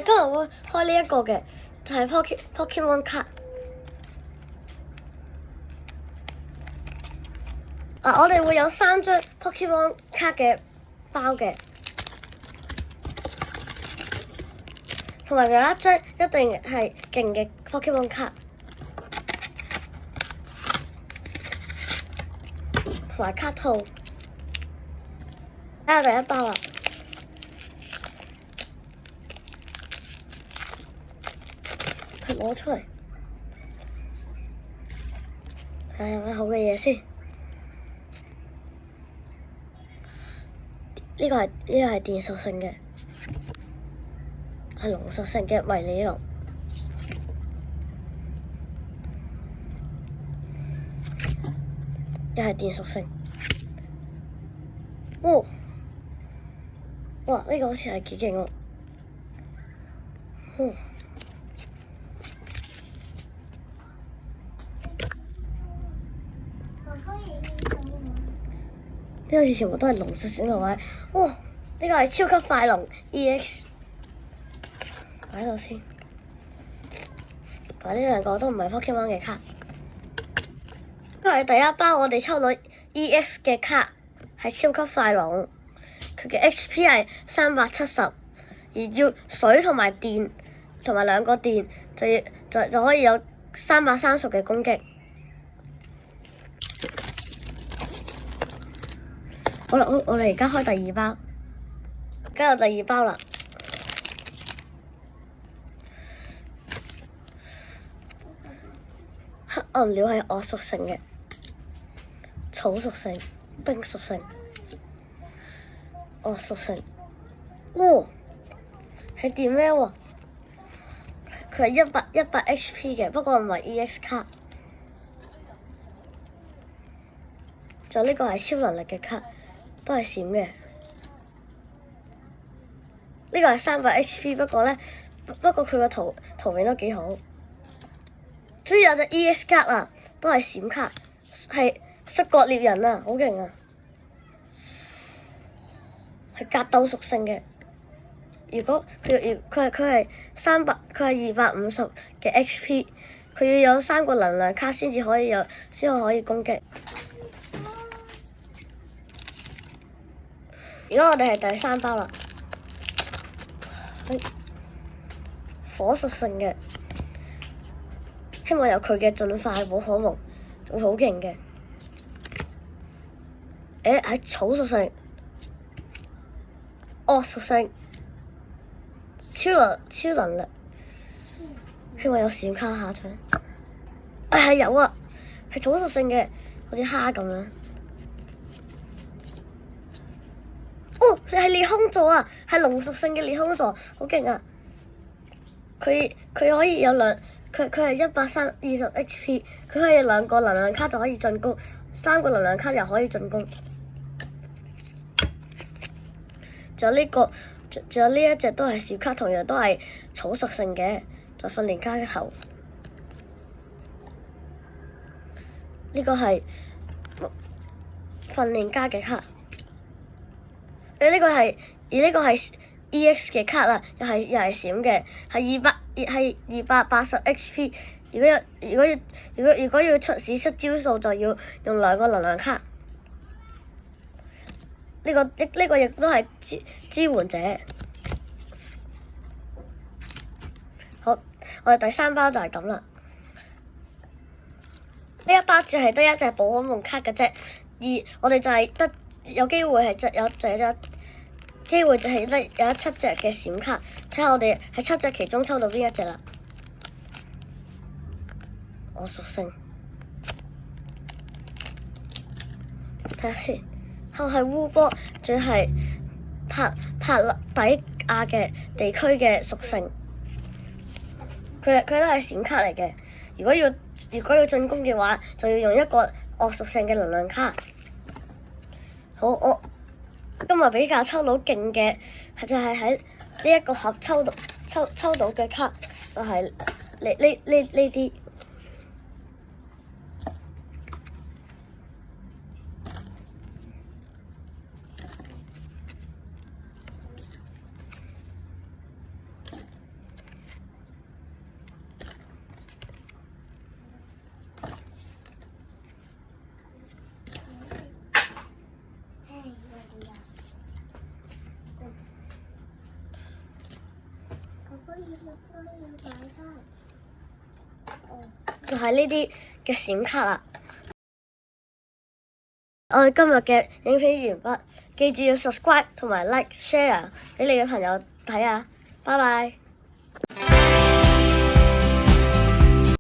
今日會開呢一個嘅，就係 Pokemon 卡。我哋會有3張 Pokemon 卡嘅包嘅，同埋有一張一定係勁嘅 Pokemon 卡，同埋卡套。睇下第一包啦，佢攞出嚟，睇下有咩好嘅嘢先。呢個係電屬性嘅，係龍屬性嘅迷你龍。又係電屬性。哦！哇！呢個好似係幾勁喎。呢個全部都係龍屬性嘅位。哇！呢個係超級快龍 EX， 擺喺度先。呢兩個都唔係 Pokemon 嘅卡。呢個係第一包我哋抽到 EX 嘅卡，係超級快龍。佢嘅 HP 係370，而要水同埋電同埋2個電就可以有330嘅攻擊。好啦，我哋而家開第二包，而家有第二包啦。黑暗鳥係我屬性嘅，草屬性、冰屬性。屬性，係電咩喎？佢係100 HP 嘅，不過唔係 EX 卡。仲有呢個係超能力嘅卡，都係閃嘅。呢個係300 HP，不過佢個圖面都幾好。終於有隻 EX 卡啦，都係閃卡，係失國獵人啊，好勁啊！係格鬥屬性嘅。如果佢係250嘅 HP， 佢要有3個能量卡先可以攻擊。而家我哋係第3包啦，火屬性嘅，希望有佢嘅進化寶可夢會好勁嘅。係草屬性。屬性超能力，希望有閃卡下場。係有啊，係草屬性嘅，好似蝦咁樣。佢係裂空座啊，係龍屬性嘅裂空座，好勁啊！佢可以有佢係120 HP， 佢可以有2個能量卡就可以進攻，3個能量卡又可以進攻。仲有呢一隻都係小卡，同樣都係草屬性嘅，在訓練卡後。呢個係訓練家嘅卡。呢個係 EX 嘅卡啦，又係閃嘅，係280 HP。如果要使出招數，就要用2個能量卡。呢個亦都係支援者。好，我哋第3包就係咁啦。呢一包只係得一隻寶可夢卡嘅啫，而我哋就係得有機會係有7隻嘅閃卡，睇下我哋喺7隻其中抽到邊一隻啦。我屬性，睇下先。後係烏波，仲係帕底亞嘅地區嘅屬性，佢都係閃卡嚟嘅。如果要進攻嘅話，就要用一個惡屬性嘅能量卡。好，我今日比較抽到勁嘅，就係喺呢一個盒抽到嘅卡，就係呢啲。就係呢啲嘅閃卡啦。我哋今日嘅影片完畢，記住要 subscribe 同埋 like share 俾你嘅朋友睇啊！拜拜。